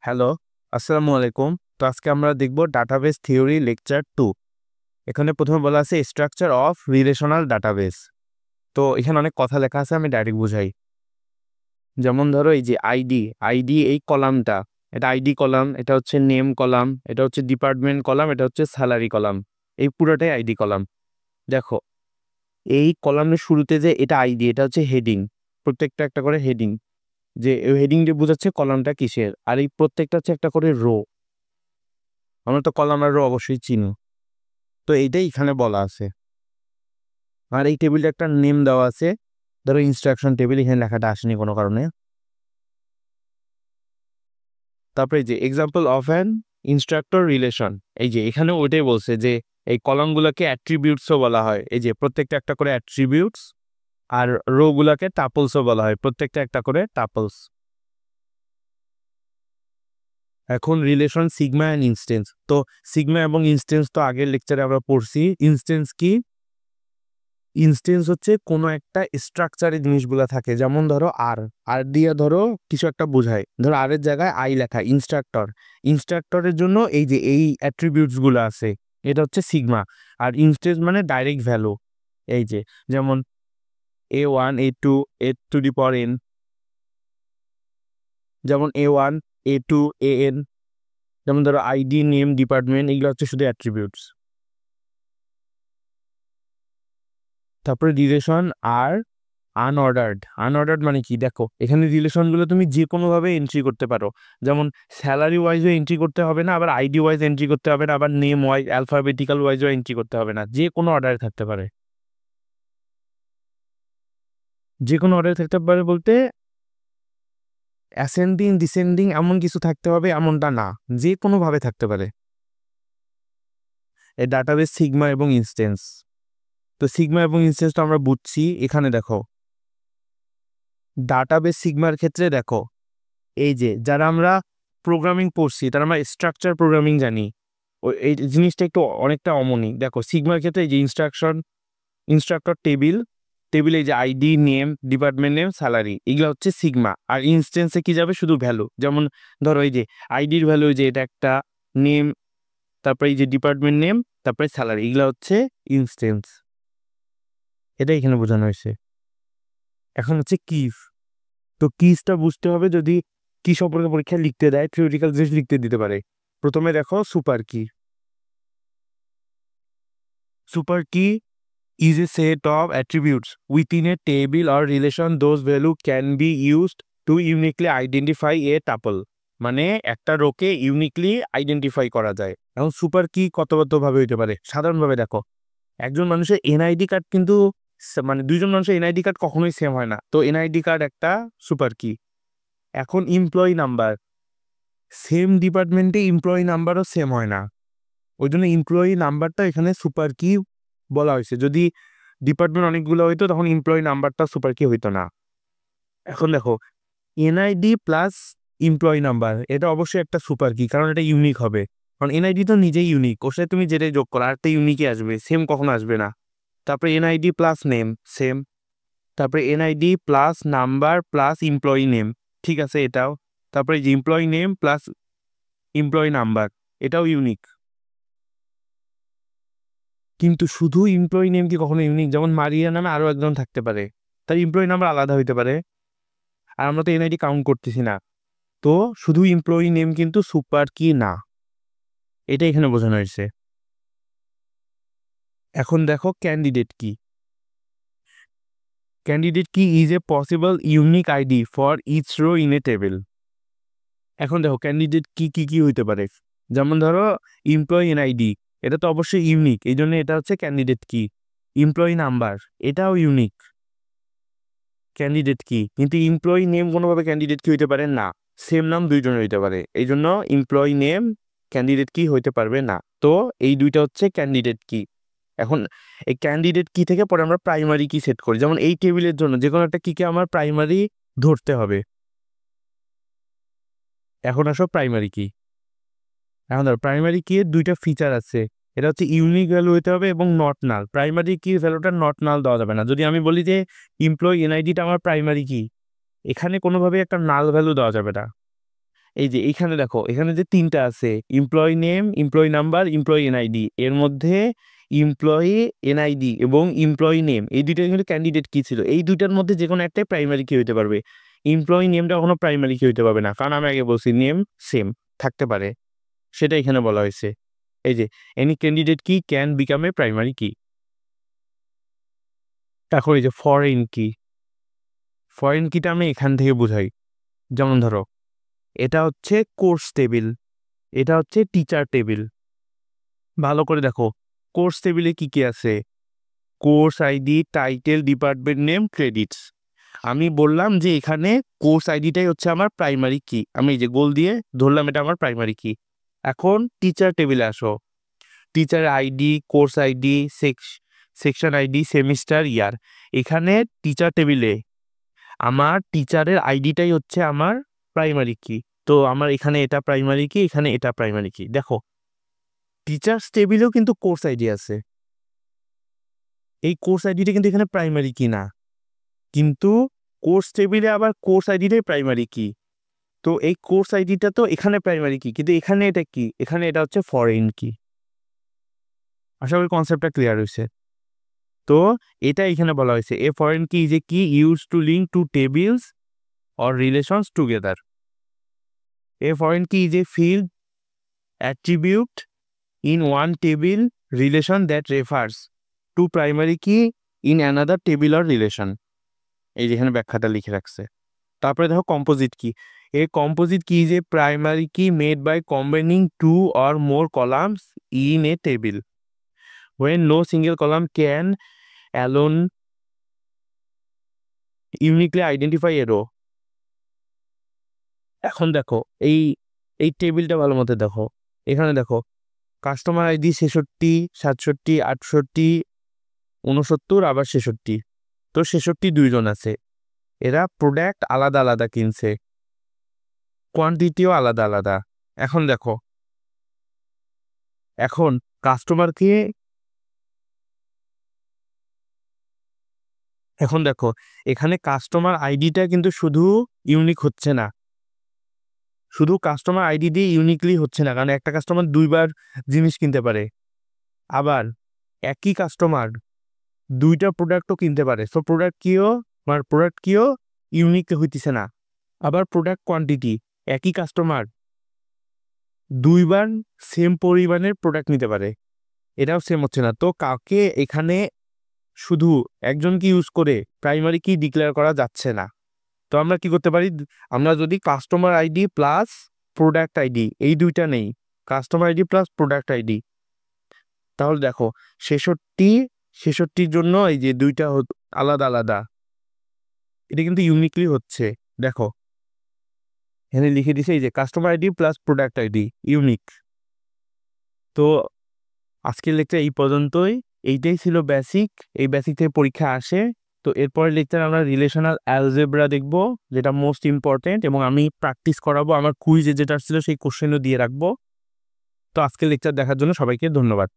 Hello, আসসালামু আলাইকুম। তো আজকে আমরা দেখব ডাটাবেস থিওরি লেকচার 2। এখানে প্রথমে বলা আছে স্ট্রাকচার অফ রিলেশনাল ডাটাবেস। তো এখানে অনেক কথা লেখা আছে, আমি ডাইরেক্ট বুঝাই। যেমন ধরো এই যে আইডি, আইডি এই কলামটা, এটা আইডি কলাম, এটা হচ্ছে নেম কলাম, এটা হচ্ছে ডিপার্টমেন্ট কলাম, এটা হচ্ছে স্যালারি কলাম। এই পুরোটাই আইডি কলাম। দেখো এই কলামের শুরুতে যে এটা আইডি, এটা হচ্ছে হেডিং, প্রত্যেকটা একটা করে হেডিং, যে হেডিং দিয়ে বোঝাচ্ছে কলামটা কিসের। আর এই প্রত্যেকটা হচ্ছে একটা করে রো। আমরা তো কলাম আর রো অবশ্যই চিনি। তো এইটাই এখানে বলা আছে। আর এই টেবিলটা একটা নেম দেওয়া আছে, ধরো ইনস্ট্রাকশন টেবিল, এখানে লেখাটা আসেনি কোনো কারণে। তারপরে যে example of an instructor relation, এই যে এখানে ওইটাই বলছে যে এই কলামগুলোকে অ্যাট্রিবিউটসও বলা হয়, এই যে প্রত্যেকটা একটা করে অ্যাট্রিবিউটস। আর রো গুলাকে টাপলসও বলা হয়, প্রত্যেকটা একটা করে টাপলস। এখন রিলেশন সিগমা অ্যান্ড ইনস্টেন্স। তো সিগমা এবং ইনস্টেন্স তো আগের লেকচারে আমরা পড়ছি। ইনস্টেন্স কি? ইনস্টেন্স হচ্ছে কোনো একটা স্ট্রাকচারে জিনিসগুলো থাকে, যেমন ধরো আর আর দিয়ে ধরো কিছু একটা বোঝায়, ধরো আর এর জায়গায় আই লেখা, ইনস্ট্রাক্টর। ইনস্ট্রাক্টরের জন্য এই যে এই অ্যাট্রিবিউটসগুলো আছে, এটা হচ্ছে সিগমা। আর ইনস্টেন্স মানে ডাইরেক্ট ভ্যালু, এই যে যেমন A1 A2 A⁴n, যেমন A1 A2 AN, যেমন ধরো আইডি নেম ডিপার্টমেন্ট, এগুলো হচ্ছে শুধু অ্যাট্রিবিউটস। তারপরে রিলেশন আর আনঅর্ডার্ড। আনঅর্ডার্ড মানে কি? দেখো এখানে রিলেশনগুলো তুমি যে কোনোভাবে এন্ট্রি করতে পারো। যেমন স্যালারি ওয়াইজও এন্ট্রি করতে হবে না, আবার আইডি ওয়াইজ এন্ট্রি করতে হবে না, আবার নেম ওয়াইজ অ্যালফাবেটিক্যাল ওয়াইজও এন্ট্রি করতে হবে না, যে কোনো অর্ডারে থাকতে পারে। যে কোনো অর্ডারে থাকতে পারে বলতে অ্যাসেন্ডিং ডিসেন্ডিং এমন কিছু থাকতে হবে এমনটা না, যে কোনোভাবে থাকতে পারে। এই ডাটাবেস সিগমা এবং ইনস্টেন্স। তো সিগমা এবং ইনস্টেন্স তো আমরা বুঝছি। এখানে দেখো ডাটাবেস সিগমার ক্ষেত্রে দেখো, এই যে যারা আমরা প্রোগ্রামিং পড়ছি তারা আমরা স্ট্রাকচার প্রোগ্রামিং জানি, এই জিনিসটা একটু অনেকটা অমনি। দেখো সিগমার ক্ষেত্রে এই যে ইনস্ট্রাক্টর টেবিল, টেবিলে এই যে ID name department name salary, এগুলো হচ্ছে সিগমা। আর ইনস্টেন্সে কি যাবে? শুধু ভ্যালু। যেমন ধরো এই যে আইডির ভ্যালু, যে এটা একটা নেম, তারপরে এই যে ডিপার্টমেন্ট নেম, তারপরে স্যালারি, এগুলো হচ্ছে ইনস্টেন্স। এটা এখানে বোঝানো হয়েছে। এখন হচ্ছে কিজ। তো কিজটা বুঝতে হবে, যদি কি সম্পর্কে পরীক্ষা লিখতে দেয়, থিওরিক্যাল জিনিস লিখতে দিতে পারে। প্রথমে দেখো super key. Super key is a set of attributes within a table or relation. Those value can be used to uniquely identify a tuple. মানে একটা রোকে ইউনিকলি আইডেন্টিফাই করা যায়। এখন সুপার কি কত ভাবে হইতে পারে? সাধারণভাবে দেখো, একজন মানুষের এনআইডি কার্ড কিন্তু মানে দুইজন মানুষের এনআইডি কার্ড কখনোই সেম হয় না, তো এনআইডি কার্ড একটা সুপার কি। এখন এমপ্লয়ি নাম্বার, সেম ডিপার্টমেন্টে এমপ্লয়ি নাম্বারও সেম হয় না, ওই জন্য এমপ্লয়ি নাম্বারটা এখানে সুপার কি বলা হয়েছে। যদি ডিপার্টমেন্ট অনেকগুলো হইতো তখন এমপ্লয়ি নাম্বারটা সুপার কি হইতো না। এখন দেখো এনআইডি প্লাস এমপ্লয়ি নাম্বার, এটা অবশ্যই একটা সুপার কি, কারণ এটা ইউনিক হবে। কারণ এনআইডি তো নিজেই ইউনিক, ওর সাথে তুমি যেটাই যোগ করো আরেকটা ইউনিকই আসবে, সেম কখনো আসবে না। তারপরে এনআইডি প্লাস নেম সেম, তারপরে NID plus number plus employee name, ঠিক আছে এটাও। তারপরে যে employee name plus employee number, এটাও ইউনিক। কিন্তু শুধু এমপ্লয়ি নেম কি কখনো ইউনিক? যেমন মারিয়া নামে আরো একজন থাকতে পারে, তার এমপ্লয়ি নাম্বার আলাদা হইতে পারে, আর আমরা তো এনআইডি কাউন্ট করতেছি না। তো শুধু এমপ্লয়ি নেম কিন্তু সুপার কি না, এটা এখানে বোঝানো হয়েছে। এখন দেখো candidate key. Candidate key is a possible unique ID for each row in a table. এখন দেখো ক্যান্ডিডেট কি কি কি হইতে পারে। যেমন ধরো এমপ্লয়ি এনআইডি, এটা তো অবশ্যই ইউনিক, এই জন্য এটা হচ্ছে ক্যান্ডিডেট কি। এমপ্লয়ি নাম্বার, এটাও ইউনিক, ক্যান্ডিডেট কি। কিন্তু এমপ্লয়ি নেম কোনোভাবে ক্যান্ডিডেট কি হইতে পারে না, সেম নাম দুইজনের হইতে পারে, এই জন্য এমপ্লয়ি নেম ক্যান্ডিডেট কি হইতে পারবে না। তো এই দুইটা হচ্ছে ক্যান্ডিডেট কি। এখন এই ক্যান্ডিডেট কি থেকে পরে আমরা প্রাইমারি কি সেট করি, যেমন এই টেবিলের জন্য যে কোনো একটা কিকে আমার প্রাইমারি ধরতে হবে। এখন আসো প্রাইমারি কি। এখন ধরো প্রাইমারি কি এর দুইটা ফিচার আছে, এটা হচ্ছে ইউনিক ভ্যালু হইতে হবে এবং নট নাল। প্রাইমারি কি ভ্যালুটা নট নাল দেওয়া যাবে না। যদি আমি বলি যে এমপ্লয়ি এনআইডিটা আমার প্রাইমারি কি, এখানে কোনোভাবে একটা নাল ভ্যালু দেওয়া যাবে না। এই যে এখানে দেখো, এখানে যে তিনটা আছে, employee name, employee number, employee NID, এর মধ্যে এমপ্লয়ি এনআইডি এবং এমপ্লয়ি নেম এই দুইটা কিন্তু ক্যান্ডিডেট কি ছিল, এই দুইটার মধ্যে যে কোনো একটাই প্রাইমারি কি হইতে পারবে। এমপ্লয়ি নেমটা কখনো প্রাইমারি কি হইতে পারবে না, কারণ আমি আগে বলছি নেম সেম থাকতে পারে, সেটা এখানে বলা হয়েছে। এই যে এনি ক্যান্ডিডেট কি ক্যান বিকাম এ প্রাইমারি কি। এখন এই যে ফরেন কি, ফরেন কিটা আমি এখান থেকে বুঝাই। যেমন ধরো এটা হচ্ছে কোর্স টেবিল, এটা হচ্ছে টিচার টেবিল। ভালো করে দেখো কোর্স টেবিলে কি কি আছে, course ID, title, department name, credits. আমি বললাম যে এখানে কোর্স আইডিটাই হচ্ছে আমার প্রাইমারি কি, আমি এই যে গোল দিয়ে ধরলাম এটা আমার প্রাইমারি কি। এখন টিচার টেবিলে আসো, teacher ID, course ID, section ID, semester, year. এখানে টিচার টেবিলে আমার টিচারের আইডিটাই হচ্ছে আমার প্রাইমারি কি, তো আমার এখানে এটা প্রাইমারি কি, এখানে এটা প্রাইমারি কি। দেখো টিচার্স টেবিলেও কিন্তু কোর্স আইডি আছে, এই কোর্স আইডিটা কিন্তু এখানে প্রাইমারি কি না, কিন্তু কোর্স টেবিলে আবার কোর্স আইডিটাই প্রাইমারি কি। তো এই কোর্স আইডিটা তো এখানে প্রাইমারি কি, কিন্তু এখানে এটা কি, এখানে এটা হচ্ছে ফরেন কি। আশা করি কনসেপ্টটা ক্লিয়ার হয়েছে। তো এটা এখানে বলা হয়েছে এ ফরেন কি ইজ এ কি use to link to tables or relations together. A foreign কি is A field attribute in one table relation that refers to primary key in another table or relation। এই যেখানে ব্যাখ্যাটা লিখে রাখছে। তারপরে দেখো composite key, a composite key is a primary key made by combining two or more columns in a table when no single column can alone uniquely identify a row। এখন দেখো এই এই টেবিলটা ভালো মতো দেখো, এখানে দেখো কাস্টমার আইডি 66, 67, 68, 69 আবার 66। তো 66 দুইজন আছে, এরা প্রোডাক্ট আলাদা আলাদা কিনছে, কোয়ান্টিটিও আলাদা আলাদা। এখন দেখো এখন কাস্টমারকে, এখন দেখো এখানে কাস্টমার আইডিটা কিন্তু শুধু ইউনিক হচ্ছে না, শুধু কাস্টমার আইডি দিয়ে ইউনিকলি হচ্ছে না, কারণ একটা কাস্টমার দুইবার জিনিস কিনতে পারে, আবার একই কাস্টমার দুইটা প্রোডাক্টও কিনতে পারে। সো প্রোডাক্ট কিও ইউনিক হইতেছে না। আবার প্রোডাক্ট কোয়ান্টিটি, একই কাস্টমার দুইবার সেম পরিমাণের প্রোডাক্ট নিতে পারে, এটাও সেম হচ্ছে না। তো কাউকে এখানে শুধু একজনকে ইউজ করে প্রাইমারি কি ডিক্লেয়ার করা যাচ্ছে না। তো আমরা কি করতে পারি, আমরা যদি customer ID plus product ID এই দুইটা নেই, customer ID plus product ID, তাহলে দেখো 66 জন্য এই যে দুইটা আলাদা আলাদা, এটা কিন্তু ইউনিকলি হচ্ছে। দেখো এখানে লিখে দিছে এই যে customer ID plus product ID unique. তো আজকের লেকচার এই পর্যন্তই, এইটাই ছিল বেসিক, এই বেসিক থেকে পরীক্ষা আসে। তো এরপরের লেকচার আমরা রিলেশনাল অ্যালজেব্রা দেখব, যেটা মোস্ট ইম্পর্টেন্ট, এবং আমি প্র্যাকটিস করাবো, আমার কুইজে যেটা ছিল সেই কোশ্চেনও দিয়ে রাখবো। তো আজকের লেকচার দেখার জন্য সবাইকে ধন্যবাদ।